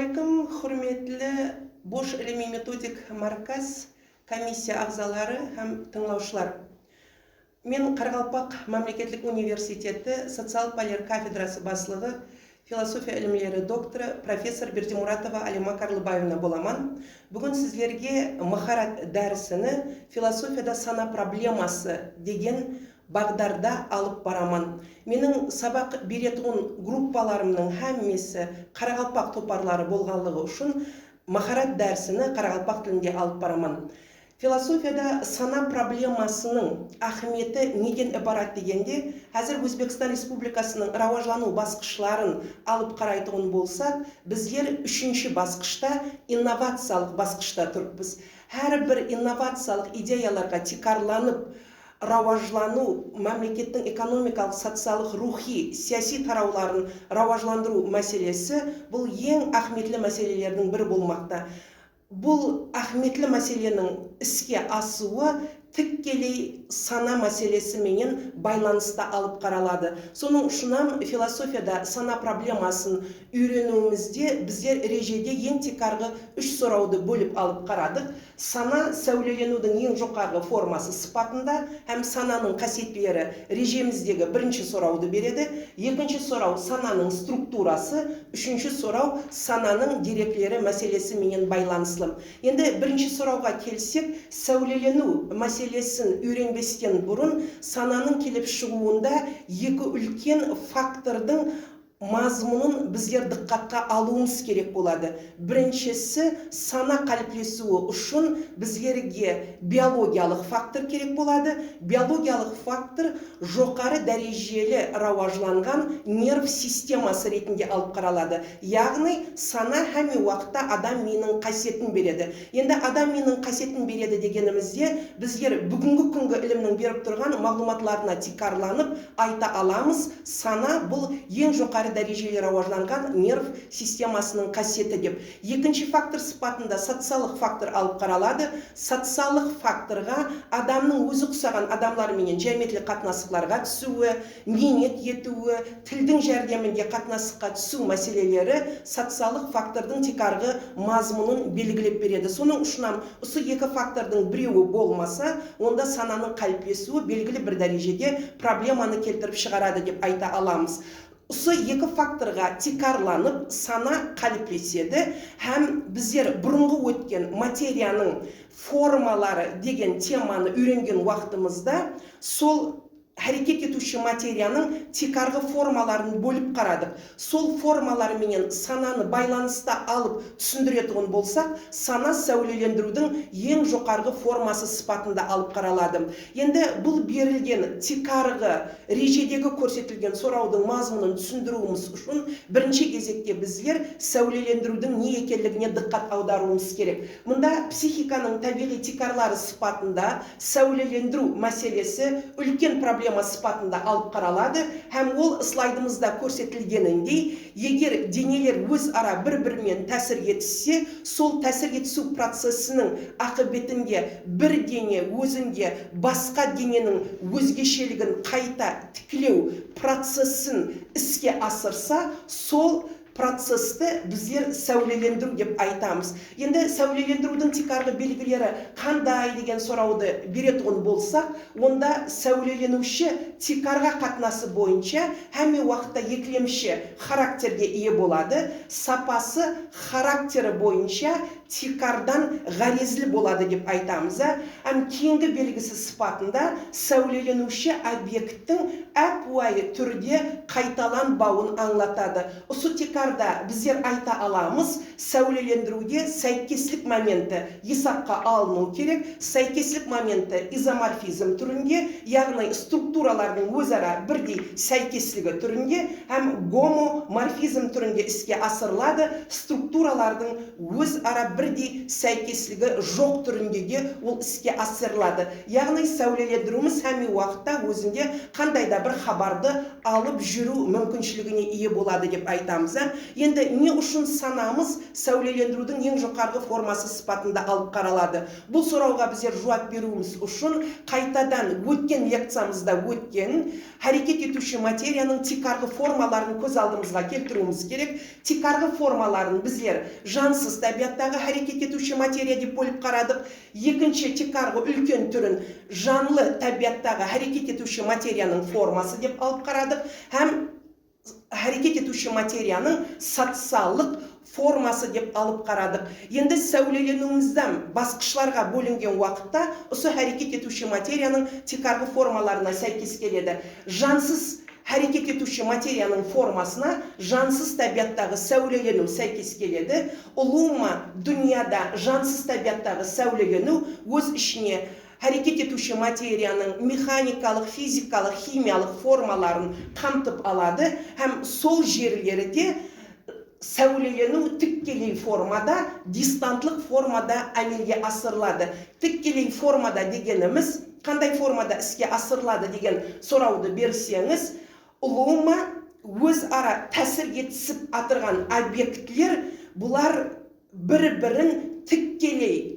Ассалаумалейкум, хурметлі Бош ilmiy методик марказ комиссия ағзалары һәм тыңлаушылар. Мен Қарақалпақ мемлекеттік университеті социал-полер кафедрасы басшылығы, философия ілімлері докторы профессор Бердимуратова Алима Карлыбаевна боламан. Бүгін сіздерге махарат дәрісіні философияда сана проблемасы деген бағдарда алып бараман. Менің сабақ беретін группаларымның һәммесі Қарақалпақ топарлары болғанлығы үшін махарат дәрісіні Қарақалпақ тілінде алып бараман. Философияда сана проблемасының ахметі неден ібарат дегенде, әзір Өзбекстан Республикасының рауажлану басқышларын алып қарайтын болсақ, біздер үшінші басқышта, инновациялық басқышта тұрмыз. Әрбір инновациялық идеяларға текарланып, рауажлану, мемлекеттің экономикалық, социалық, рухи, саяси тарауларын рауажландыру мәселесі бұл ең ахметлі мәселелердің бірі болмақта. Бұл ахметлі мәселенің іске асуы тікелей сана мәселесі менен байланысты алып қаралады. Соның ұшынан философияда сана проблемасын үйренуімізде біздер режеде ең текарғы үш сұрауды бөліп алып қарадық. Сана сәулеленудің ең жоғарғы формасы сипатында, һәм сананың қасиеттері режеміздегі бірінші сұрауды береді. Екінші сұрау сананың структурасы, үшінші сұрау сананың деректері мәселесі менен байланыслы. Енді бірінші сұрауға келсек, сәулелену мәселесін үйренбестен бұрын сананың келіп шығуында екі үлкен фактордың мазмұнын біздер диққатқа алуымыз керек болады. Біріншісі, сана қалыптасуы үшін біздерге биологиялық фактор керек болады. Биологиялық фактор жоғары дәрежелі рауажланған нерв системасы ретінде алып қаралады. Яғни сана һәме уақытта адам менің қасиетін береді. Енді адам менің қасиетін береді дегенімізде, біздер бүгінгі күнгі ілімнің беріп тұрған мағлұматларына текарланып айта аламыз, сана бұл ең жоғары дәрежелі рауажланған нерв системасының қасиеті деп. Екінші фактор сипатында социалық фактор алып қаралады. Социалық факторға адамның өзі ұқсаған адамларменен жәметлі қатынасуларға түсуі, ниет етуі, тілдің жәрдемінде қатынасқа түсу мәселелері социалық фактордың текарғы мазмұнын белгілеп береді. Соның ұшынан осы екі фактордың біреуі болмаса, онда сананың қалыптасуы белгілі бір дәрежеде проблеманы келтіріп шығарады деп айта аламыз. Осы екі факторға текарланып сана қалыптаседі, һәм біздер бұрынғы өткен материяның формалары деген теманы үйренген уақытымызда сол әрекет етуші материяның текарғы формаларын бөліп қарадық. Сол формаларменен сананы байланысты алып түсіндіретін болсақ, сана сәулелендірудің ең жоғарғы формасы сипатында алып қаралады. Енді бұл берілген текарғы режедегі көрсетілген сұраудың мазмұнын түсіндіруіміз үшін бірінші кезекте біздер сәулелендірудің не екенлігіне диққат аударуымыз керек. Мұнда психиканың табиғи текарлары сипатында сәулелендіру мәселесі үлкен проблема сипатында алып қаралады, һәм ол слайдымызда көрсетілгеніндей, егер денелер өз ара бір-бірімен тәсір етсе, сол тәсір етісу процесінің ақыбетінде бір дене өзінде басқа дененің өзгешелігін қайта тікілеу процесін іске асырса, сол процесті біздер сәулелендіру деп айтамыз. Енді сәулелендірудің текарғы белгілері қандай деген сұрауды беретін болсақ, онда сәулеленуші текарға қатынасы бойынша һәме уақытта екілемші характерге ие болады, сапасы характері бойынша текардан ғарезлі болады деп айтамыз. Кейінгі белгісі сипатында сәулеленуші объекттің әп-уайы түрде қайталанбауын аңлатады. Осы текарда біздер айта аламыз, сәулелендіруде сәйкеслік моменті есапқа алыну керек. Сәйкеслік моменті изоморфизм түрінде, яғни структуралардың өзара бірдей сәйкеслігі түрінде, һәм гомоморфизм түрінде іске асырылады. Структуралардың өз ара бірдей сәйкеслігі жоқ түрінде де ол іске асырылады. Яғни сәулелендіруіміз һәме уақытта өзінде қандай да бір хабарды алып жүру мүмкіншілігіне ие болады деп айтамыз. Енді не үшін санамыз сәулелендірудің ең жоғарғы формасы сипатында алып қаралады? Бұл сұрауға біздер жауап беруіміз үшін қайтадан өткен лекциямызда өткен әрекет етуші материяның тикарғы формаларын көз алдымызға келтіруіміз керек. Тикарғы формаларын біздер жансыз табиғаттағы әрекет етуші материя деп бөліп қарадық. Екінші тикарғы үлкен түрін жанлы табиғаттағы әрекет етуші материяның формасы деп алып қарадық. Һәм әрекет етуші материяның социалдық формасы деп алып қарадық. Енді сәулеленуімізден басқышларға бөлінген уақытта осы әрекет етуші материяның тикарғы формаларына сәйкес келеді. Жансыз әрекет етуші материяның формасына жансыз табиғаттағы сәулелену сәйкес келеді. Ұлыма дүнияда жансыз табиғаттағы сәулелену өз ішіне әрекет етуші материяның механикалық, физикалық, химиялық формаларын қамтып алады. Һәм сол жерлерде сәулелену тікелей формада, дистантлық формада әмелге асырылады. Тікелей формада дегеніміз, қандай формада іске асырылады деген сұрауды берсеңіз, ұлыма өз ара тәсір етісіп атырған объектлер, бұлар бір-бірін тікелей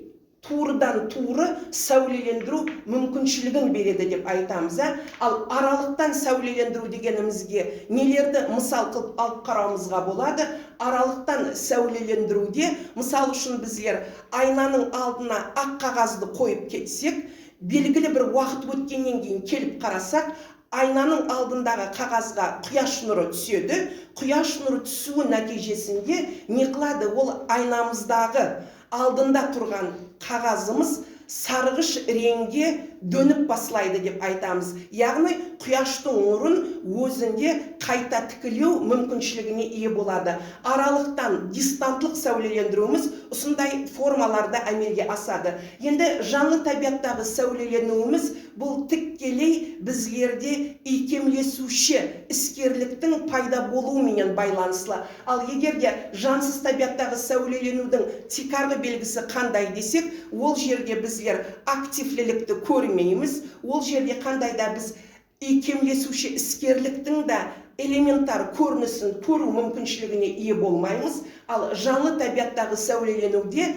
турыдан туры сәулелендіру мүмкіншілігін береді деп айтамыз. Ал аралықтан сәулелендіру дегенімізге нелерді мысал қылып алып қарауымызға болады? Аралықтан сәулелендіруде, мысал үшін біздер айнаның алдына ақ қағазды қойып кетсек, белгілі бір уақыт өткеннен кейін келіп қарасақ, айнаның алдындағы қағазға құяш нұры түседі. Құяш нұры түсуі нәтижесінде не қылады? Ол айнамыздағы алдында тұрған қағазымыз сарғыш реңге дөніп басылайды деп айтамыз. Яғни құяштың нұрын өзінде қайта тікілеу мүмкіншілігіне ие болады. Аралықтан дистантлық сәулелендіруіміз осындай формаларда әмелге асады. Енді жанлы табиғаттағы сәулеленуіміз бұл тікелей біздерде икемлесуші іскерліктің пайда болуымен байланыслы. Ал егерде жансыз табиғаттағы сәулеленудің тикарғы белгісі қандай десек, ол жерде біздер активлілікті көрмейміз. Ол жерде қандайда біз икемлесуші іскерліктің да элементар көрінісін көру мүмкіншілігіне ие болмаймыз. Ал жанлы табиғаттағы сәулеленуде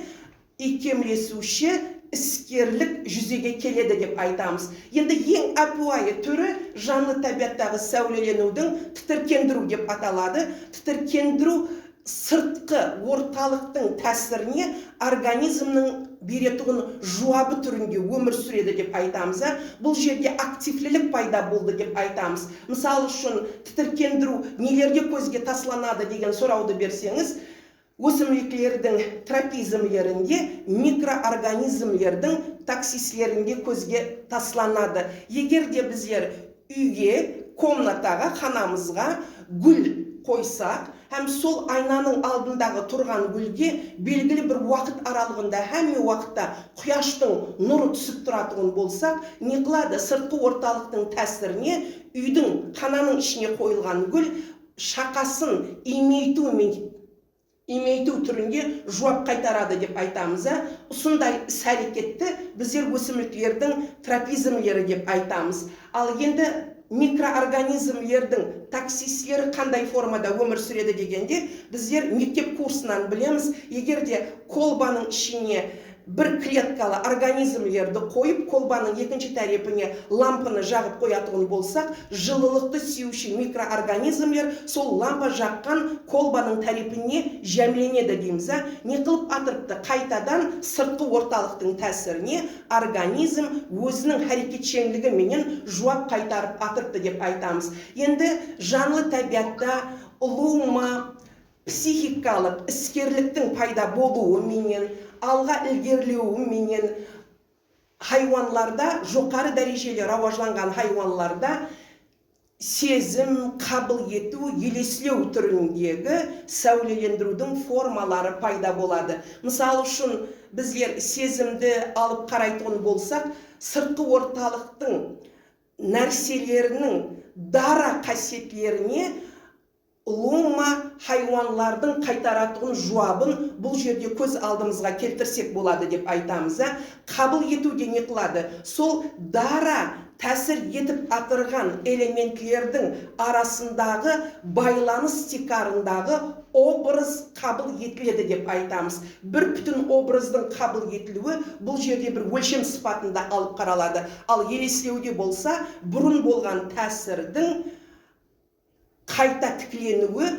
икемлесуші іскерлік жүзеге келеді деп айтамыз. Енді ең апуайы түрі жанлы табиғаттағы сәулеленудің тітіркендіру деп аталады. Тітіркендіру сыртқы орталықтың тәсіріне организмнің беретұғын жуабы түрінде өмір сүреді деп айтамыз. Бұл жерде активлілік пайда болды деп айтамыз. Мысалы үшін тітіркендіру нелерге көзге тасланады деген сұрауды берсеңіз, өсімдіктердің тропизмлерінде, микроорганизмлердің таксислерінде көзге тасланады. Егер де біздер үйге, комнатаға, ханамызға гүл қойсақ, һәм сол айнаның алдындағы тұрған гүлге белгілі бір уақыт аралығында, һәм уақытта құяштың нұры түсіп тұратығын болсақ, не қылады? Сыртқы орталықтың тәсіріне үйдің хананың ішіне қойылған гүл шақасын имейту түрінде жауап қайтарады деп айтамыз. Осындай іс-әрекетті біздер өсімдіктердің тропизмлері деп айтамыз. Ал енді микроорганизмлердің таксислері қандай формада өмір сүреді дегенде, біздер мектеп курсынан білеміз, егерде колбаның ішіне бір клеткалы организмлерді қойып, колбаның екінші тарапіне лампыны жағып қоятын болсақ, жылылықты сүйуші микроорганизмлер сол лампа жаққан колбаның тарапіне жәмленеді дейміз. Не қылып атырыпты? Қайтадан сыртқы орталықтың тәсіріне организм өзінің әрекетшеңдігі менен жауап қайтарып атырыпты деп айтамыз. Енді жанлы табиғатта ұлыма психикалық іскерліктің пайда болуы менен, алға ілгерілеуі менен хайуанларда, жоғары дәрежелі рауажланған хайуанларда сезім, қабыл ету, елеслеу түріндегі сәулелендірудің формалары пайда болады. Мысалы үшін біздер сезімді алып қарайтын болсақ, сыртқы орталықтың нәрселерінің дара қасиетлеріне ұлыма хайуанлардың қайтаратығын жуабын бұл жерде көз алдымызға келтірсек болады деп айтамыз. Қабыл етуде не қылады? Сол дара тәсір етіп атырған элементлердің арасындағы байланыс тикарындағы образ қабыл етіледі деп айтамыз. Бір бүтін образдың қабыл етілуі бұл жерде бір өлшем сыпатында алып қаралады. Ал елестеуде болса, бұрын болған тәсірдің қайта тікленуі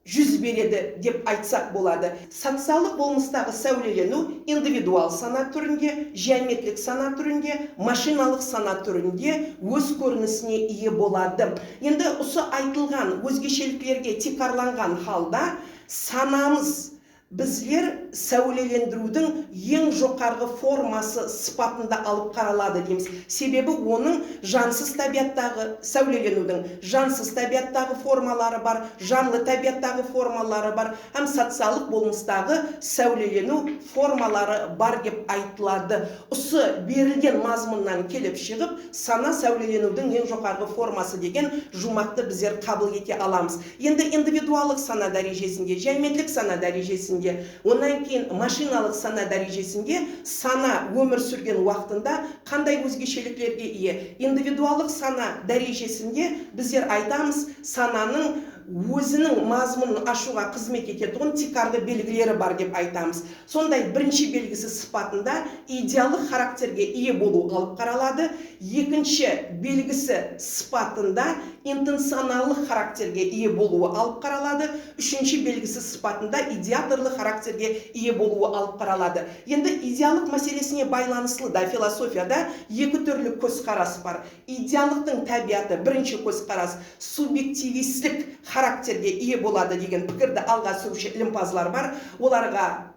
жүз береді деп айтсақ болады. Социалдық болмыстағы сәулелену индивидуал сана түрінде, geometrик сана түрінде, машиналық сана түрінде өз көрінісіне ие болады. Енді осы айтылған өзгешеліктерге тикарланған халда санамыз біздер сәулелендірудің ең жоғарғы формасы сыпатында алып қаралады дейміз. Себебі оның жансыз табиғаттағы сәулеленудің жансыз табиғаттағы формалары бар, жанлы табиғаттағы формалары бар, һәм социалдық болмыстағы сәулелену формалары бар деп айтылады. Осы берілген мазмұннан келіп шығып, сана сәулеленудің ең жоғарғы формасы деген жұмақты біздер қабыл ете аламыз. Енді индивидуалдық сана дәрежесінде, geometrик сана дәрежесінде, онан кейін машиналық сана дәрежесінде сана өмір сүрген уақытында қандай өзгешеліктерге ие. Индивидуалдық сана дәрежесінде біздер айтамыз, сананың өзінің мазмұнын ашуға қызмет ететін тикарлы белгілері бар деп айтамыз. Сондай бірінші белгісі сыпатында идеалдық характерге ие болу алып қаралады. Екінші белгісі сыпатында интенционалдық характерге ие болуы алып қаралады. Үшінші белгісі сыпатында идеаторлық характерге ие болуы алып қаралады. Енді идеалдық мәселесіне байланыслы да философияда екі түрлі көзқарас бар. Идеалдықтың табиғаты бірінші көзқарас субъективистік характерге ие болады деген пікірді алға сүруші ілімпазлар бар.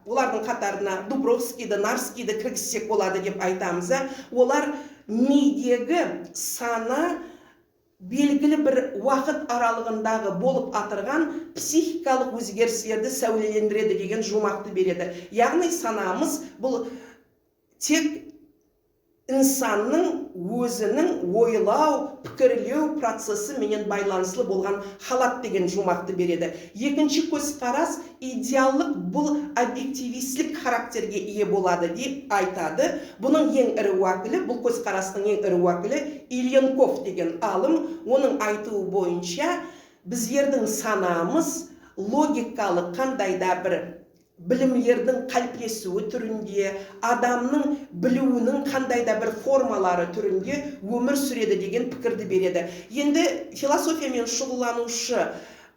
Олардың қатарына Дубровскийді, Нарскийді кіргізсек болады деп айтамыз. Олар мидегі сана белгілі бір уақыт аралығындағы болып атырған психикалық өзгерістерді сәулелендіреді деген жұмақты береді. Яғни санамыз бұл тек инсанның өзінің ойлау, пікірлеу процесі менен байланыслы болған халат деген жұмақты береді. Екінші көзқарас идеалдық бұл объективистік характерге ие болады деп айтады. Бұның ең ірі уәкілі, бұл көзқарастың ең ірі уәкілі Ильенков деген алым. Оның айтуы бойынша біздердің санамыз логикалық қандайда бір білімлердің қалыптасуы түрінде, адамның білуінің қандайда бір формалары түрінде өмір сүреді деген пікірді береді. Енді философиямен шұғылданушы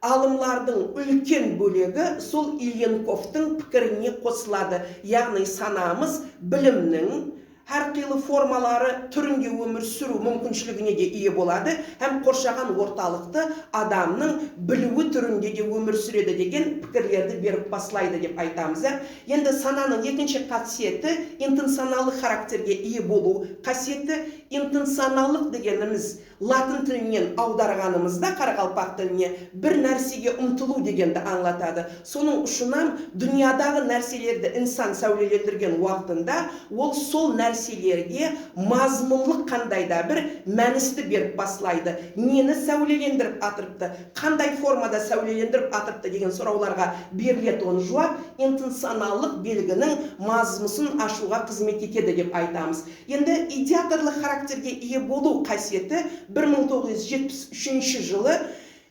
алымлардың үлкен бөлігі сол Ильенковтың пікіріне қосылады. Яғни санамыз білімнің әрқилы формалары түрінде өмір сүру мүмкіншілігіне де ие болады, һәм қоршаған орталықты адамның білуі түрінде де өмір сүреді деген пікірлерді беріп басылайды деп айтамыз. Енді сананың екінші қасиеті интенционалдық характерге ие болу қасиеті. Интенционалдық дегеніміз латын тілінен аударғанымызда қарақалпақ тіліне бір нәрсеге ұмтылу дегенді аңлатады. Соның ұшынан дүниядағы нәрселерді инсан сәулелендірген уақытында ол сол нәрселерге мазмұнлық қандайда бір мәністі беріп басылайды. Нені сәулелендіріп атырыпты, қандай формада сәулелендіріп атырыпты деген сұрауларға берілетін оны жауап интенционалдық белгінің мазмұсын ашуға қызмет етеді деп айтамыз. Енді идеаторлық характерге ие болу қасиеті 1973 жылы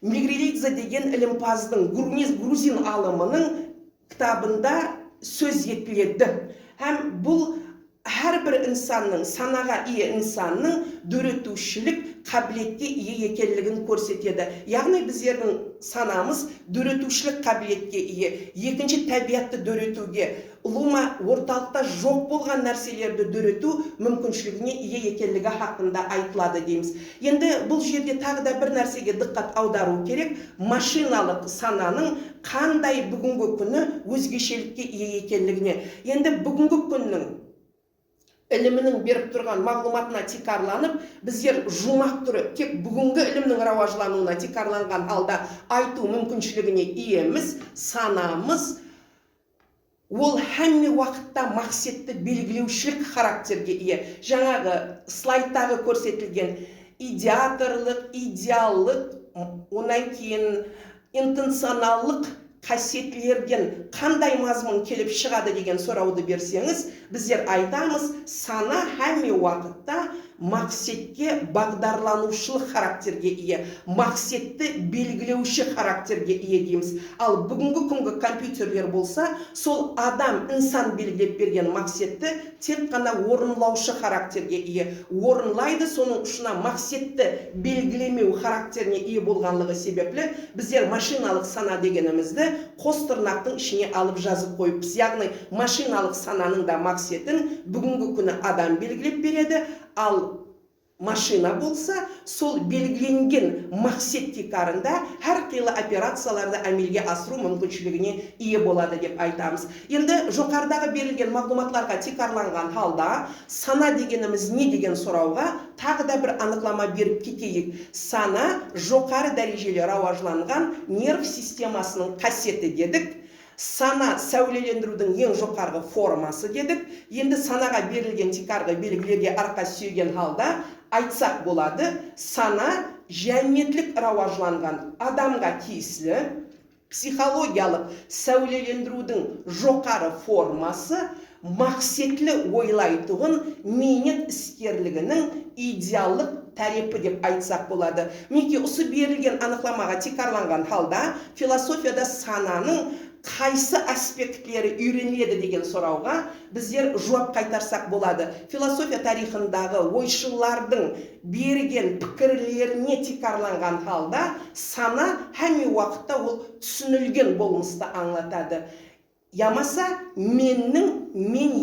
Мегрелидзе деген ілімпаздың грузин алымының кітабында сөз етіледі. Һәм бұл әрбір инсанның, санаға ие инсанның дөретушілік қабілетке ие екенлігін көрсетеді. Яғни біздердің санамыз дөретушілік қабілетке ие. Екінші табиғатты дөретуге, ұлыма орталықта жоқ болған нәрселерді дөрету мүмкіншілігіне ие екенлігі хақында айтылады дейміз. Енді бұл жерде тағы да бір нәрсеге диққат аудару керек. Машиналық сананың қандай бүгінгі күні өзгешелікке ие екенлігіне. Енді бүгінгі күннің ілімінің беріп тұрған мағлұматына тикарланып, біздер жұмақ түрі тек бүгінгі ілімнің рауажлануына тикарланған алда айту мүмкіншілігіне иеміз, санамыз ол һәмме уақытта мақсетті белгілеушілік характерге ие. Жаңағы слайдтағы көрсетілген идеаторлық, идеаллық, онан кейін интенционаллық қасиетлерден қандай мазмұн келіп шығады деген сұрауды берсеңіз, біздер айтамыз, сана һәмме уақытта мақсетке бағдарланушылық характерге ие, мақсетті белгілеуші характерге ие дейміз. Ал бүгінгі күнгі компьютерлер болса, сол адам, инсан белгілеп берген мақсетті тек қана орынлаушы характерге ие. Орынлайды, соның ұшына мақсетті белгілемеу характеріне ие болғанлығы себеплі біздер машиналық сана дегенімізді қос тырнақтың ішіне алып жазып қойыппыз. Яғни машиналық сананың да мақсетін бүгінгі күні адам белгілеп береді, ал машина болса, сол белгіленген мақсет тикарында әрқилы операцияларды әмелге асыру мүмкіншілігіне ие болады деп айтамыз. Енді жоғарыдағы берілген мағлұматларға тикарланған халда сана дегеніміз не деген сұрауға тағы да бір анықтама беріп кетейік. Сана жоғары дәрежелі рауажланған нерв системасының қасиеті дедік. Сана сәулелендірудің ең жоғарғы формасы дедік. Енді санаға берілген тикарғы белгілерге арқа сүйеген халда айтсақ болады, сана жәметлік рауажланған адамға тиесілі психологиялық сәулелендірудің жоғары формасы мақсетлі ойлайтұғын менет іскерлігінің идеаллық тәрепі деп айтсақ болады. Мінекей осы берілген анықламаға тикарланған халда философияда сананың қайсы аспектлері үйренеді деген сұрауға біздер жауап қайтарсақ болады. Философия тарихындағы ойшылардың берген пікірлеріне тикарланған халда сана әме уақытта ол түсінілген болмысты аңлатады. Ямаса мен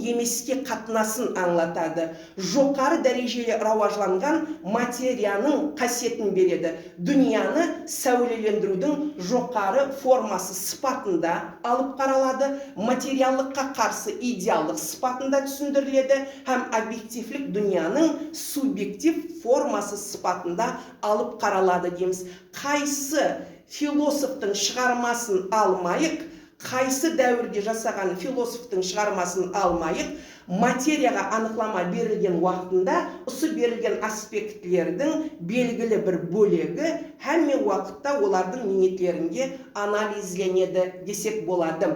емеске қатынасын аңлатады. Жоғары дәрежелі рауажланған материяның қасиетін береді. Дүнияны сәулелендірудің жоғары формасы сыпатында алып қаралады. Материаллыққа қарсы идеалдық сыпатында түсіндіріледі. Һәм объективлік дүнияның субъектив формасы сыпатында алып қаралады дейміз. Қайсы философтың шығармасын алмайық, қайсы дәуірде жасаған философтың шығармасын алмайық, материяға анықлама берілген уақытында осы берілген аспектлердің белгілі бір бөлегі әме уақытта олардың ниеттерінде анализленеді десек болады.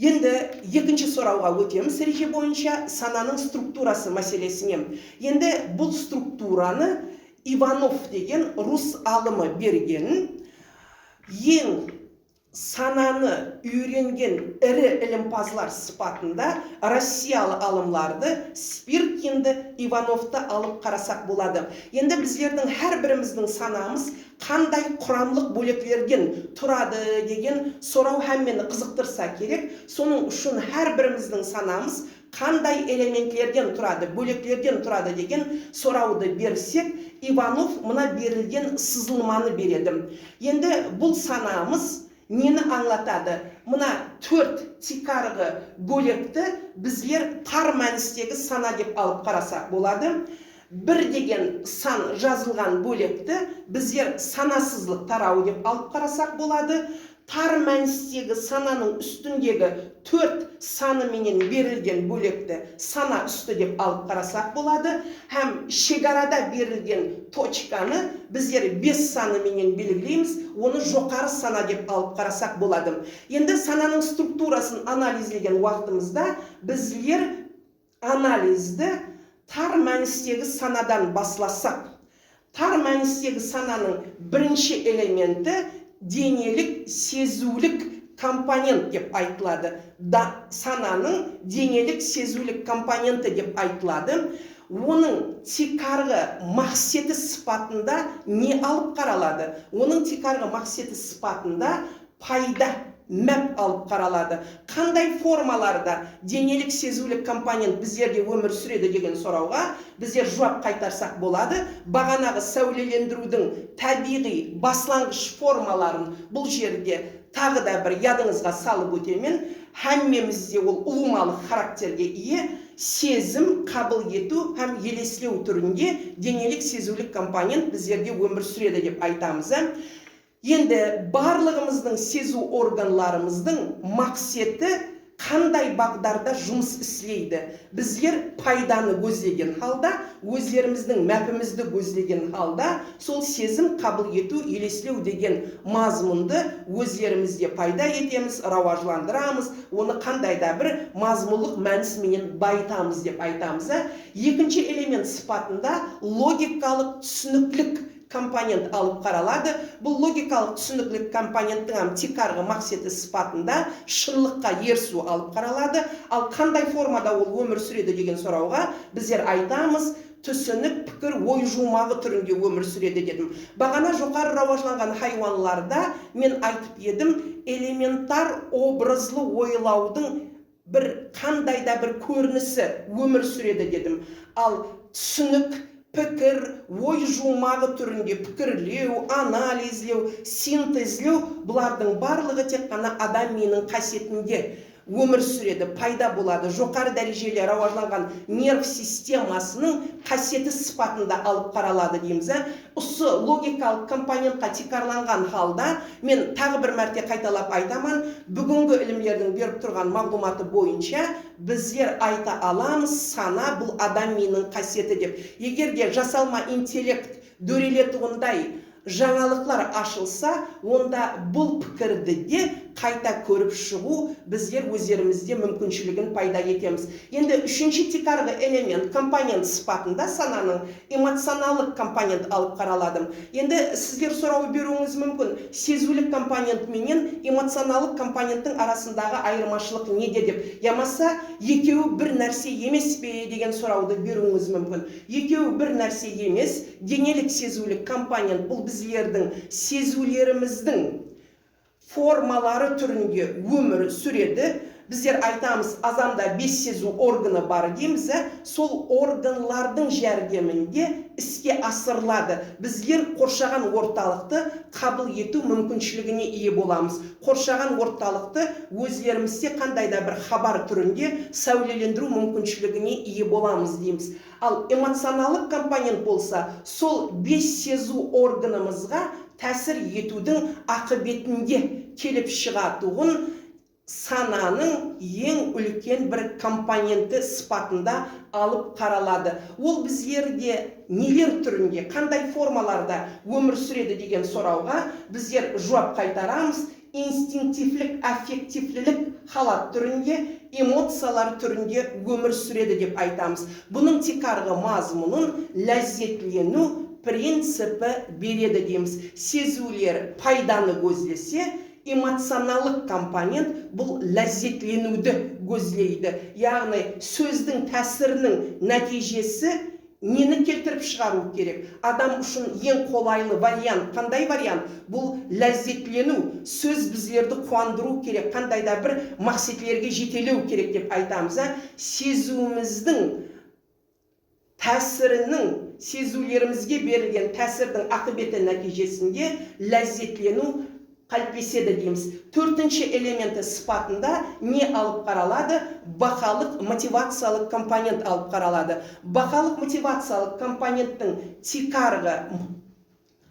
Енді екінші сұрауға өтеміз ереже бойынша сананың структурасы мәселесіне. Енді бұл структураны Иванов деген рус алымы берген. Ең сананы үйренген ірі ілімпазлар сыпатында Россиялы алымларды Спиркинді, Ивановты алып қарасақ болады. Енді біздердің әр біріміздің санамыз қандай құрамлық бөлеклерден тұрады деген сұрау әммені қызықтырса керек. Соның үшін әр біріміздің санамыз қандай элементтерден тұрады, бөлеклерден тұрады деген сұрауды берсек, Иванов мұна берілген сызылманы береді. Енді бұл санамыз нені аңлатады? Мұна 4 тикарғы бөлекті біздер тар мәністегі сана деп алып қарасақ болады. 1 деген сан жазылған бөлекті біздер санасызлық тарауы деп алып қарасақ болады. Тар мәністегі сананың үстіндегі 4 саны менен берілген бөлекті сана үсті деп алып қарасақ болады. Һәм шекарада берілген точканы біздер 5 саны менен белгілейміз, оны жоғары сана деп алып қарасақ болады. Енді сананың структурасын анализлеген уақытымызда біздер анализді тар мәністегі санадан басласақ, тар мәністегі сананың бірінші элементі денелік, сезулік компонент деп айтылады. Сананың денелік, сезулік компоненті деп айтылады. Оның тикарғы мақсеті сыпатында не алып қаралады? Оның тикарғы мақсеті сыпатында пайда, мәп алып қаралады. Қандай формаларда денелік, сезулік компонент біздерде өмір сүреді деген сұрауға біздер жауап қайтарсақ болады. Бағанағы сәулелендірудің табиғи баслаңғыш формаларын бұл жерде тағы да бір ядыңызға салып өтемен, әммемізде ол ұлымалық характерге ие, сезім, қабыл ету һәм елеслеу түрінде денелік, сезулік компонент біздерде өмір сүреді деп айтамыз. Енді барлығымыздың сезу органларымыздың мақсеті қандай бағдарда жұмыс істейді. Біздер пайданы көздеген халда, өздеріміздің мәпімізді көздеген халда, сол сезім, қабыл ету, елеслеу деген мазмұнды өздерімізде пайда етеміз, рауажландырамыз, оны қандай да бір мазмұлық мәнісіменен байтамыз деп айтамыз. Екінші элемент сипатында логикалық түсініктілік компонент алып қаралады. Бұл логикалық түсініктілік компоненттің тикарғы мақсеті сипатында шынлыққа ерсу алып қаралады. Ал қандай формада ол өмір сүреді деген сұрауға біздер айтамыз, түсінік, пікір, ой жумағы түрінде өмір сүреді дедім. Бағана жоғары рауажланған хайуанларда мен айтып едім, элементар образлы ойлаудың бір қандай да бір көрінісі өмір сүреді дедім. Ал түсінік, пікір, ой жумағы түрінде пікірлеу, анализлеу, синтезлеу, бұлардың барлығы тек қана адам миының қасиетінде өмір сүреді, пайда болады. Жоғары дәрежелі рауажланған нерв системасының қасиеті сипатында алып қаралады дейміз. Осы логикалық компонентқа тикарланған халда мен тағы бір мәрте қайталап айтамын, бүгінгі ілімдердің беріп тұрған мағлұматы бойынша біздер айта аламыз, сана бұл адам миының қасиеті деп. Егер де жасалма интеллект дөрелетуындай жаңалықлар ашылса, онда бұл пікірді де қайта көріп шығу біздер өздерімізде мүмкіншілігін пайда етеміз. Енді үшінші тикарғы элемент, компонент сипатында сананың эмоционалдық компонент алып қараладым. Енді сіздер сұрау беруіңіз мүмкін, сезулік компонент менен эмоционалдық компоненттің арасындағы айырмашылық неде деп. Ямаса екеуі бір нәрсе емес пе деген сұрауды беруіңіз мүмкін. Екеуі бір нәрсе емес, денелік сезулік компонент бұл біздердің сезулеріміздің формалары түрінде өмір сүреді. Біздер айтамыз, азамда 5 сезу органы бар дейміз, сол органлардың жәрдемінде іске асырылады. Біздер қоршаған орталықты қабыл ету мүмкіншілігіне ие боламыз. Қоршаған орталықты өздерімізде қандай да бір хабар түрінде сәулелендіру мүмкіншілігіне ие боламыз дейміз. Ал эмоционалдық компонент болса, сол 5 сезу органымызға тәсір етудің ақыбетінде келіп шығатуын сананың ең үлкен бір компоненті сипатында алып қаралады. Ол біздерде нелер түрінде, қандай формаларда өмір сүреді деген сұрауға біздер жауап қайтарамыз. Инстинктивлік, аффективлілік халат түрінде, эмоциялар түрінде өмір сүреді деп айтамыз. Бұның тикарғы мазмұнын ләззетлену принципі береді дейміз. Сезулер пайданы көздесе, эмоционалдық компонент бұл ләззетленуді көздейді. Яғни сөздің тәсірінің нәтижесі нені келтіріп шығару керек? Адам үшін ең қолайлы вариант, қандай вариант? Бұл ләззетлену, сөз біздерді қуандыру керек, қандай да бір мақсатлерге жетелеу керек деп айтамыз. Сезуіміздің тәсірінің, сезулерімізге берілген тәсірдің ақыбеті нәтижесінде ләззетлену қалыптасады дейміз. Төртінші элементі сипатында не алып қаралады? Бақалық мотивациялық компонент алып қаралады. Бақалық мотивациялық компоненттің тикарғы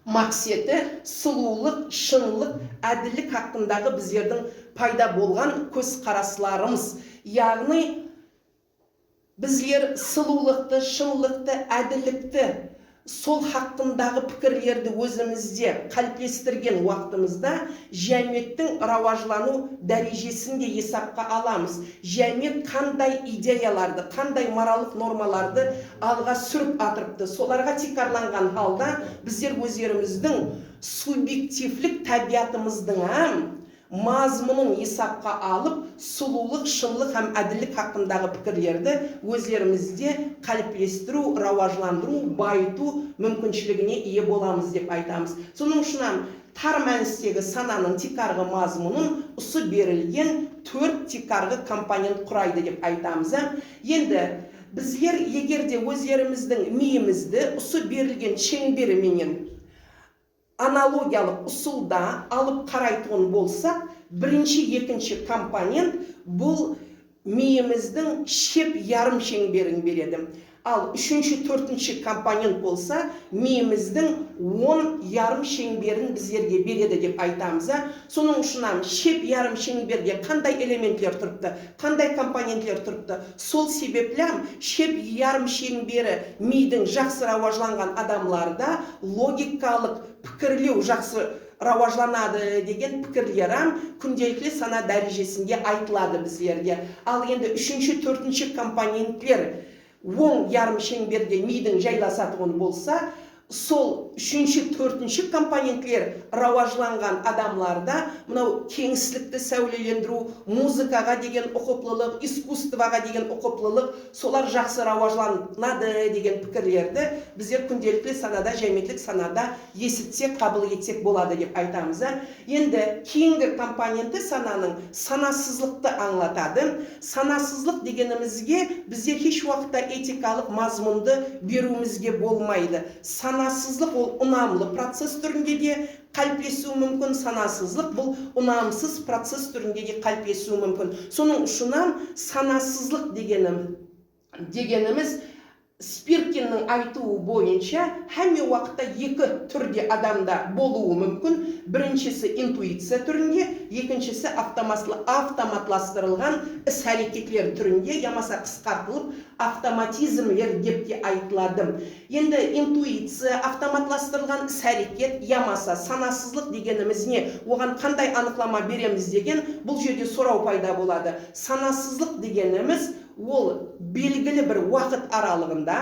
мақсеті сұлулық, шынлық, әділдік хақындағы біздердің пайда болған көзқарастарымыз. Яғни біздер сұлулықты, шынлықты, әділдікті сол хақындағы пікірлерді өзімізде қалыптастырген уақытымызда жәметтің рауажлану дәрежесін де есапқа аламыз. Жәмет қандай идеяларды, қандай моралдық нормаларды алға сүріп атырыпты. Соларға тикарланған халда біздер өздеріміздің субъективлік табиатымыздың мазмұнын есапқа алып, сұлулық, шынлық һәм әділдік хақындағы пікірлерді өздерімізде қалыптастыру, рауажландыру, байыту мүмкіншілігіне ие боламыз деп айтамыз. Соның үшін тар мәністегі сананың тикарғы мазмұнын осы берілген 4 тикарғы компонент құрайды деп айтамыз. Енді біздер егерде өздеріміздің миымызды осы берілген шеңберіменен аналогиялық ұсылда алып қарайтын болсақ, бірінші, екінші компонент бұл миымыздың шеп ярым шеңберін береді. Ал үшінші, төртінші компонент болса, миымыздың 10 ярым шеңберін біздерге береді деп айтамыз. Соның ұшынан шеп ярым шеңберде қандай элементлер тұрыпты, қандай компонентлер тұрыпты. Сол себеплям шеп ярым шеңбері мидың жақсы рауажланған адамларда логикалық пікірлеу жақсы рауажланады деген пікірлерім күнделікті сана дәрежесінде айтылады біздерге. Ал енді үшінші, төртінші компонентлер оң ярым шеңберде мидың жайласатығын болса, сол үшінші, төртінші компонентлер рауажланған адамларда мынау кеңістікті сәулелендіру, музыкаға деген ұқыптылық, искусствоға деген ұқыптылық, солар жақсы рауажланады деген пікірлерді біздер күнделікті санада, жәйметлік санада есітсек, қабыл етсек болады деп айтамыз. Енді кейінгі компоненті сананың санасызлықты аңлатады. Санасызлық дегенімізге біздер еш уақытта этикалық мазмұнды беруімізге болмайды. Санасызлық ол ұнамлы процесс түрінде де қалыптасуы мүмкін, санасызлық бұл ұнамсыз процесс түрінде де қалыптасуы мүмкін. Соның ұшынан санасызлық дегеніміз Спиркиннің айтуы бойынша әме уақытта екі түрде адамда болуы мүмкін. Біріншісі интуиция түрінде, екіншісі автоматластырылған іс-әрекетлер түрінде, ямаса қысқартылып автоматизмлер деп те айтылады. Енді интуиция, автоматластырылған іс-әрекет, ямаса санасызлық дегеніміз не? Оған қандай анықтама береміз деген бұл жерде сұрау пайда болады. Санасызлық дегеніміз ол белгілі бір уақыт аралығында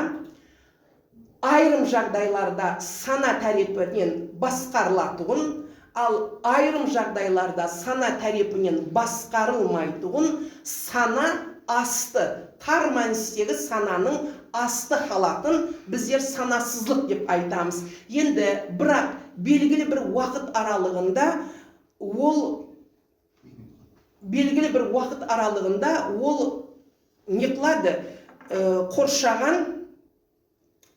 айрым жағдайларда сана тарапынан басқарылатұғын, ал айрым жағдайларда сана тарапынан басқарылмайтұғын сана асты, тар мәністегі сананың асты халатын біздер санасызлық деп айтамыз. Енді бірақ белгілі бір уақыт аралығында ол не қылады? Қоршаған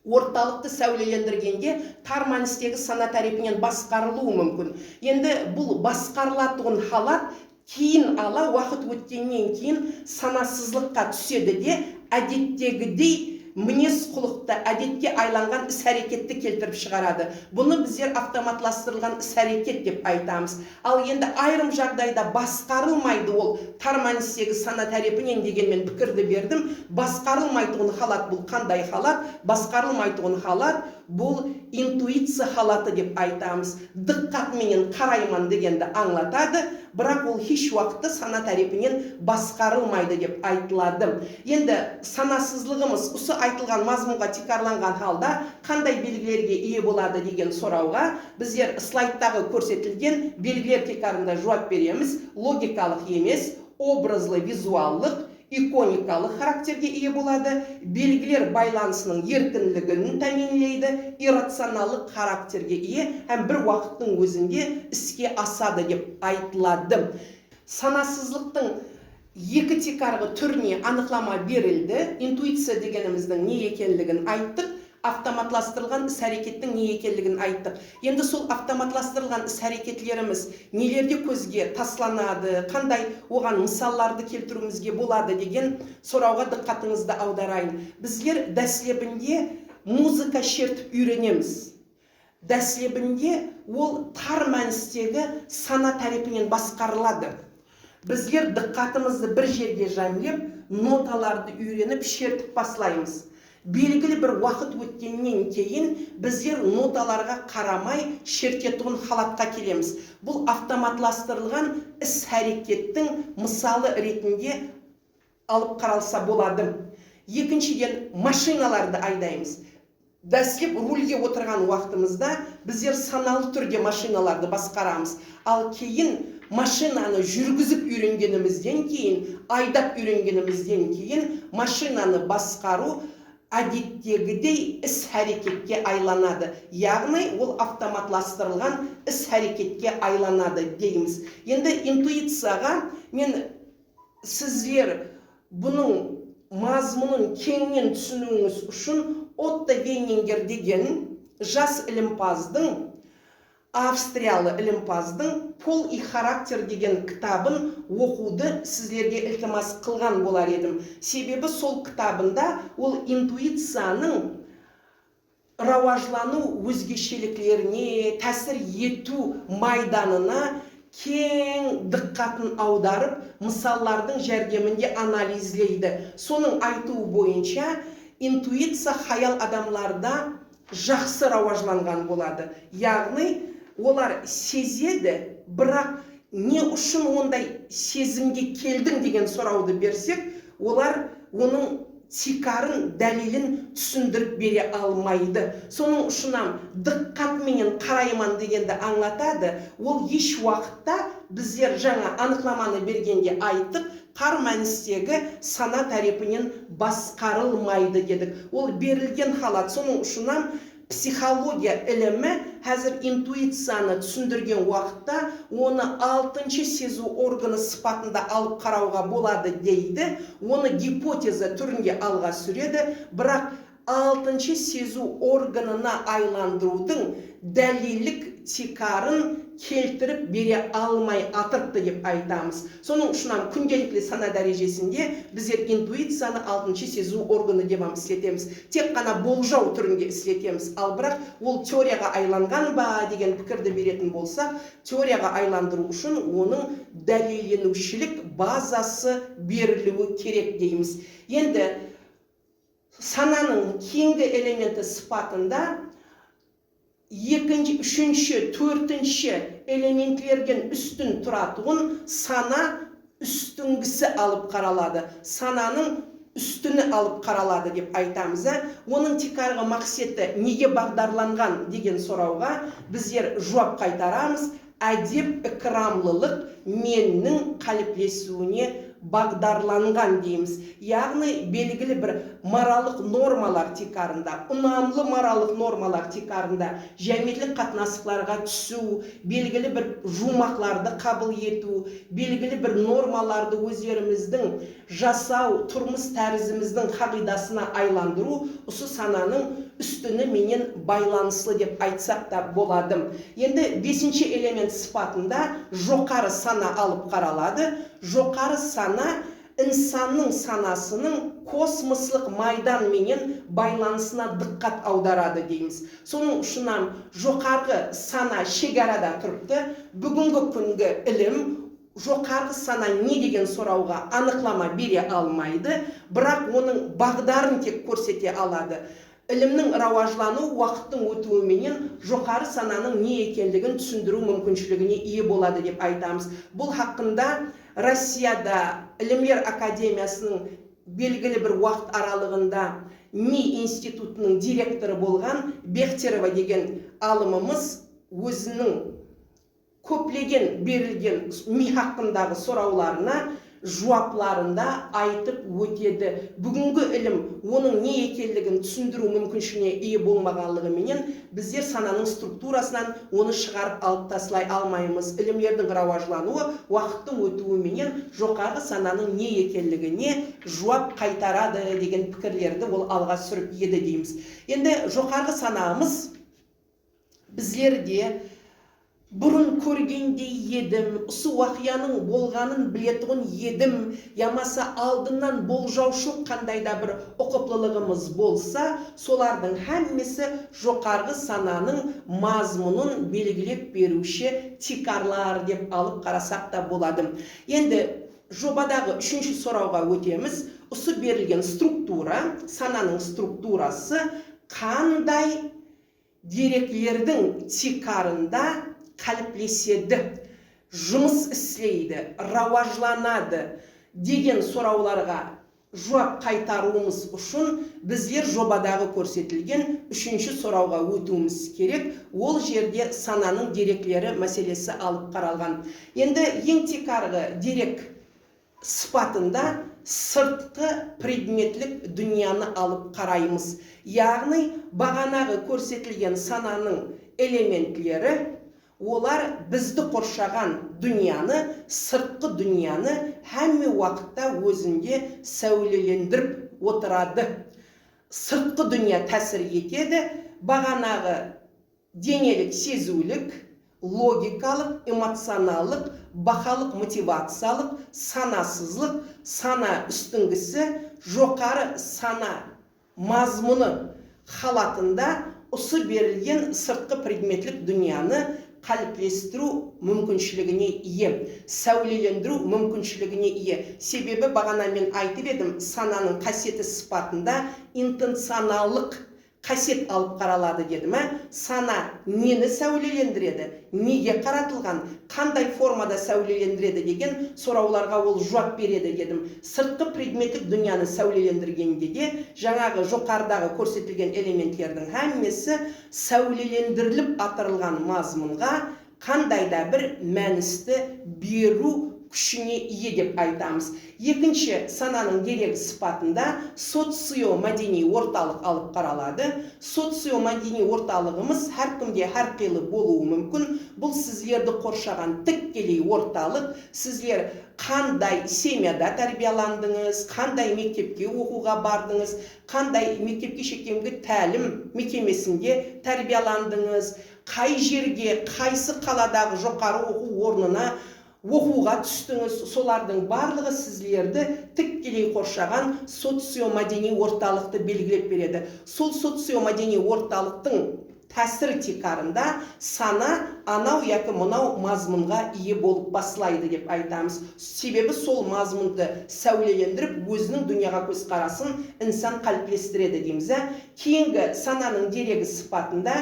орталықты сәулелендіргенде тар мәністегі сана тарапынан басқарылуы мүмкін. Енді бұл басқарылатұғын халат кейін ала уақыт өткеннен кейін санасызлыққа түседі де әдеттегідей мінез құлықты, әдетке айланған іс-әрекетті келтіріп шығарады. Бұны біздер автоматластырылған іс-әрекет деп айтамыз. Ал енді айрым жағдайда басқарылмайды ол тар мәністегі сана тарапынан дегенмен пікірді бердім. Басқарылмайтұғын халат бұл қандай халат? Басқарылмайтұғын халат бұл интуиция халаты деп айтамыз. Дыққатменен қарайман дегенді аңлатады, бірақ ол еш уақытта сана тарапынан басқарылмайды деп айтылады. Енді санасызлығымыз осы айтылған мазмұнға текарланған халда қандай белгілерге ие болады деген сұрауға біздер слайдтағы көрсетілген белгілер текарында жауап береміз. Логикалық емес, образлы, визуаллық, иконикалық характерге ие болады, белгілер байланысының еркінлігін тәминлейді, иррационалдық характерге ие, һәм бір уақыттың өзінде іске асады деп айтылады. Санасызлықтың екі текарғы түріне анықтама берілді. Интуиция дегеніміздің не екенлігін айттық, автоматластырылған іс-әрекеттің не екенлігін айттық. Енді сол автоматластырылған іс-әрекетлеріміз нелерде көзге тасланады, қандай оған мысалларды келтіруімізге болады деген сұрауға диққатыңызды аударайын. Біздер дәслебінде музыка шертіп үйренеміз. Дәслебінде ол тар мәністегі сана тарапынан басқарылады. Біздер диққатымызды бір жерге жамлеп, ноталарды үйреніп шертіп баслаймыз. Белгілі бір уақыт өткеннен кейін біздер ноталарға қарамай шертетұғын халатқа келеміз. Бұл автоматластырылған іс-әрекеттің мысалы ретінде алып қаралса болады. Екіншіден машиналарды айдаймыз. Дәслеп рульге отырған уақытымызда біздер саналы түрде машиналарды басқарамыз. Ал кейін машинаны жүргізіп үйренгенімізден кейін, айдап үйренгенімізден кейін машинаны басқару әдеттегідей іс-әрекетке айланады. Яғни ол автоматластырылған іс-әрекетке айланады дейміз. Енді интуицияға мен сіздер бұның мазмұнын кеңінен түсінуіңіз үшін Отто Вейнингер деген жас ілімпаздың австриялы ілімпаздың «Пол и характер» деген кітабын оқуды сіздерге ілтимас қылған болар едім. Себебі сол кітабында ол интуицияның рауажлану өзгешеліктеріне, тәсір ету майданына кең диққатын аударып, мысаллардың жәрдемінде анализлейді. Соның айтуы бойынша интуиция хаял адамларда жақсы рауажланған болады. Яғни олар сезеді, бірақ не үшін ондай сезімге келдің деген сұрауды берсек, олар оның тикарын, дәлелін түсіндіріп бере алмайды. Соның ұшынан диққатменен қарайман дегенді аңлатады. Ол еш уақытта біздер жаңа анықламаны бергенде айттық, қар мәністегі сана тарапынан басқарылмайды дедік. Ол берілген халат. Соның ұшынан психология ілімі қазір интуицияны түсіндірген уақытта оны 6-шы сезу органы сипатында алып қарауға болады дейді. Оны гипотеза түрінде алға сүреді, бірақ 6-шы сезу органына айландырудың дәлелдік тикарын келтіріп бере алмай атырды деп айтамыз. Соның ұшынан күнделікті сана дәрежесінде біздер интуицияны 6-шы сезу органы деп істетеміз. Тек қана болжау түрінде істетеміз. Ал бірақ ол теорияға айланған ба деген пікірді беретін болсақ, теорияға айландыру үшін оның дәлелденушілік базасы берілуі керек дейміз. Енді сананың кейінгі элементі сипатында екінші, үшінші, төртінші элементтерден үстін тұратуын сана үстінгісі алып қаралады. Сананың үстіні алып қаралады деп айтамыз. Оның тикарға мақсеті неге бағдарланған деген сұрауға біздер жауап қайтарамыз. Әдеп ікрамлылық меннің қалыптасуіне бағдарланған дейміз. Яғни белгілі бір моралдық нормалар тикарында, ұнамлы моралдық нормалар тикарында жәметлік қатынастарға түсу, белгілі бір жұмақларды қабыл ету, белгілі бір нормаларды өздеріміздің жасау, тұрмыс тәрізіміздің қағидасына айландыру, осы сананың үстіні менен байланыслы деп айтсақ та болады. Енді 5-ші элемент сипатында жоғары сана алып қаралады. Жоғары сана инсанның санасының космослық майдан менен байланысына диққат аударады дейміз. Соның ұшынан жоғарғы сана шекарада тұрыпты. Бүгінгі күнгі ілім жоғарғы сана не деген сұрауға анықлама бере алмайды, бірақ оның бағдарын тек көрсете алады. Ілімнің рауажлану уақыттың өтуіменен жоғары сананың не екендігін түсіндіру мүмкіншілігіне ие болады деп айтамыз. Бұл хақында Россияда Ілімдер Академиясының белгілі бір уақыт аралығында МИ институтының директоры болған Бехтерова деген алымымыз өзінің көплеген берілген МИ хақындағы сұрауларына жауапларында айтып өтеді. Бүгінгі ілім оның не екендігін түсіндіру мүмкіншілігіне ие болмағанлығыменен біздер сананың структурасынан оны шығарып алып таслай алмаймыз. Ілімдердің рауажлануы уақыттың өтуіменен жоғарғы сананың не екендігіне жауап қайтарады деген пікірлерді ол алға сүріп еді дейміз. Енді жоғарғы санамыз біздерде бұрын көргендей едім, осы уақияның болғанын білетұғын едім, ямаса алдынан болжаушылық қандайда бір ұқыплылығымыз болса, солардың әммесі жоғарғы сананың мазмұнын белгілеп беруші тикарлар деп алып қарасақ та болады. Енді жобадағы 3-ші сұрауға өтеміз. Осы берілген структура, сананың структурасы қандай деректердің тикарында қалыптаседі, жұмыс істейді, рауажланады деген сұрауларға жауап қайтаруымыз үшін біздер жобадағы көрсетілген 3-ші сұрауға өтуіміз керек. Ол жерде сананың деректері мәселесі алып қаралған. Енді ең тикарғы дерек сипатында сыртқы предметлік дүнияны алып қараймыз. Яғни бағанағы көрсетілген сананың элементлері олар бізді қоршаған дүнияны, сыртқы дүнияны әмме уақытта өзінде сәулелендіріп отырады. Сыртқы дүния тәсір етеді, бағанағы денелік, сезулік, логикалық, эмоционалдық, бақалық, мотивациялық, санасызлық, сана үстінгісі, жоқары сана мазмұны халатында ұсы берілген сыртқы предметлік дүнияны қалыптастыру мүмкіншілігіне ие, сәулелендіру мүмкіншілігіне ие. Себебі бағана мен айтып едім, сананың қасиеті сипатында интенционалдық қасиет алып қаралады дедім. Сана нені сәулелендіреді, неге қаратылған, қандай формада сәулелендіреді деген сұрауларға ол жауап береді дедім. Сыртқы предметтік дүнияны сәулелендіргенде де жаңағы жоғарыдағы көрсетілген элементтердің әммесі сәулелендіріліп атырылған мазмұнға қандай да бір мәністі беру күшіне ие деп айтамыз. Екінші, сананың дерегі сипатында социо-мәдени орталық алып қаралады. Социо-мәдени орталығымыз әркімде әрқилы болуы мүмкін. Бұл сіздерді қоршаған тікелей орталық. Сіздер қандай семьяда тәрбиеландыңыз, қандай мектепке оқуға бардыңыз, қандай мектепке шекемгі тәлім мекемесінде тәрбиеландыңыз, қай жерге, қайсы қаладағы жоғары оқу орнына оқуға түстіңіз, солардың барлығы сіздерді тікелей қоршаған социо-мәдени орталықты белгілеп береді. Сол социо-мәдени орталықтың тәсір текарында сана анау яки мынау мазмұнға ие болып басылайды деп айтамыз. Себебі сол мазмұнды сәулелендіріп, өзінің дүнияға көзқарасын инсан қалыптастырады дейміз. Кейінгі сананың дерегі сипатында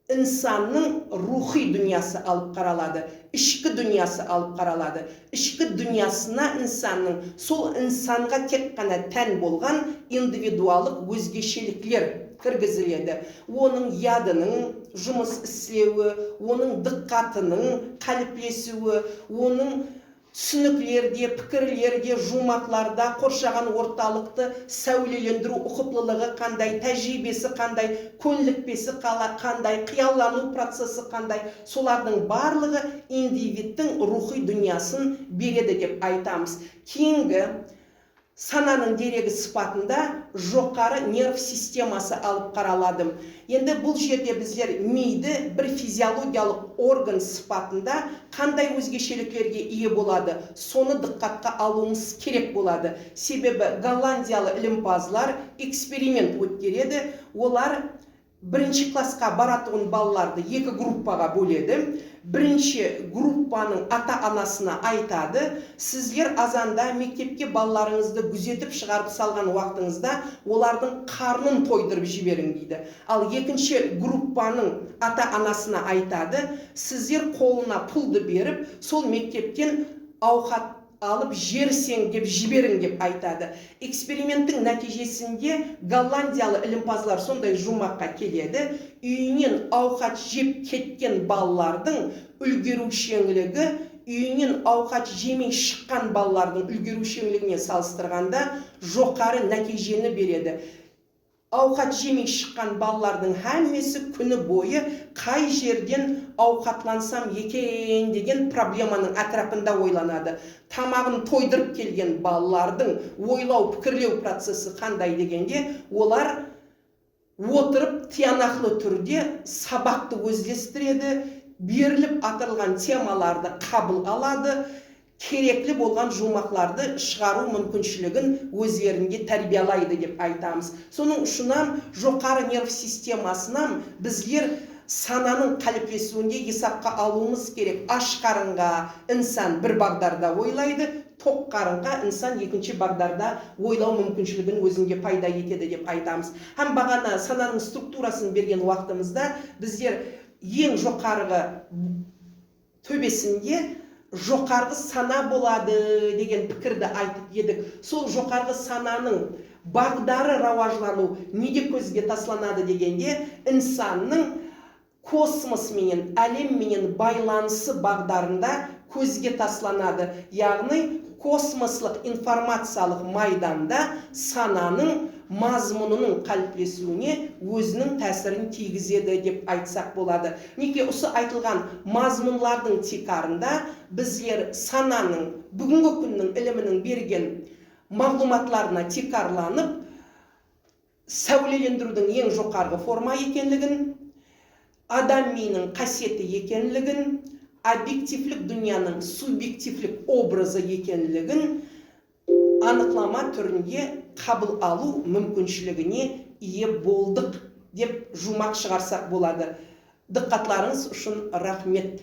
инсанның рухи дүниясы алып қаралады, ішкі дүниясы алып қаралады. Ішкі дүниясына инсанның, сол инсанға тек қана тән болған индивидуалдық өзгешеліктер кіргізіледі. Оның ядының жұмыс істеуі, оның диққатының қалыптасуы, оның түсініктерде, пікірлерде, жұмақларда қоршаған орталықты сәулелендіру ұқыптылығы қандай, тәжірибесі қандай, көнілікпесі қандай, қияллану процесі қандай, солардың барлығы индивидтің рухи дүниясын береді деп айтамыз. Кейінгі сананың дерегі сипатында жоғары нерв системасы алып қаралады. Енді бұл жерде біздер миды бір физиологиялық орган сипатында қандай өзгешеліктерге ие болады, соны диққатқа алуымыз керек болады. Себебі голландиялы ілімпазлар эксперимент өткереді. Олар бірінші классқа баратын балаларды екі группаға бөледі. Бірінші группаның ата-анасына айтады, сіздер азанда мектепке балаларыңызды күзетіп шығарып салған уақытыңызда олардың қарнын тойдырып жіберің дейді. Ал екінші группаның ата-анасына айтады, сіздер қолына пұлды беріп, сол мектептен ауқат алып жерсең деп жіберің деп айтады. Эксперименттің нәтижесінде голландиялы ілімпазлар сондай жұмаққа келеді. Үйінен ауқат жеп кеткен балалардың үлгерушеңлігі үйінен ауқат жемей шыққан балалардың үлгерушеңлігіне салыстырғанда жоғары нәтижені береді. Ауқат жемей шыққан балалардың әммесі күні бойы қай жерден ауқатлансам екен деген проблеманың атрапында ойланады. Тамағын тойдырып келген балалардың ойлау, пікірлеу процесі қандай дегенде, олар отырып тиянақлы түрде сабақты өзлестіреді, беріліп атырылған темаларды қабыл алады, керекли болған жұмақларды шығару мүмкіншілігін өздерінде тәрбиелайды деп айтамыз. Соның ұшынан жоғары нерв системасынан біздер сананың қалыптасуында есапқа алуымыз керек. Аш қарынға инсан бір бағдарда ойлайды, тоқ қарынға инсан екінші бағдарда ойлау мүмкіншілігін өзінде пайда етеді деп айтамыз. Һәм бағана сананың структурасын берген уақытымызда біздер ең жоғарғы төбесінде жоғарғы сана болады деген пікірді айтып едік. Сол жоғарғы сананың бағдары рауажлану неге көзге тасланады дегенде, инсанның космос менен, әлем менен байланысы бағдарында көзге тасланады. Яғни космослық информациялық майданда сананың мазмұнының қалыптасуына өзінің тәсірін тигізеді деп айтсақ болады. Неге осы айтылған мазмұнлардың текарында біздер сананың бүгінгі күннің ілімінің берген мағлұматларына текарланып, сәулелендірудің ең жоғарғы форма екенлігін, адамның қасиеті екенлігін, объективлік дүнияның субъективлік образы екенлігін анықтама түрінде қабыл алу мүмкіншілігіне ие болдық деп жұмақ шығарсақ болады. Диққатларыңыз үшін рахмет.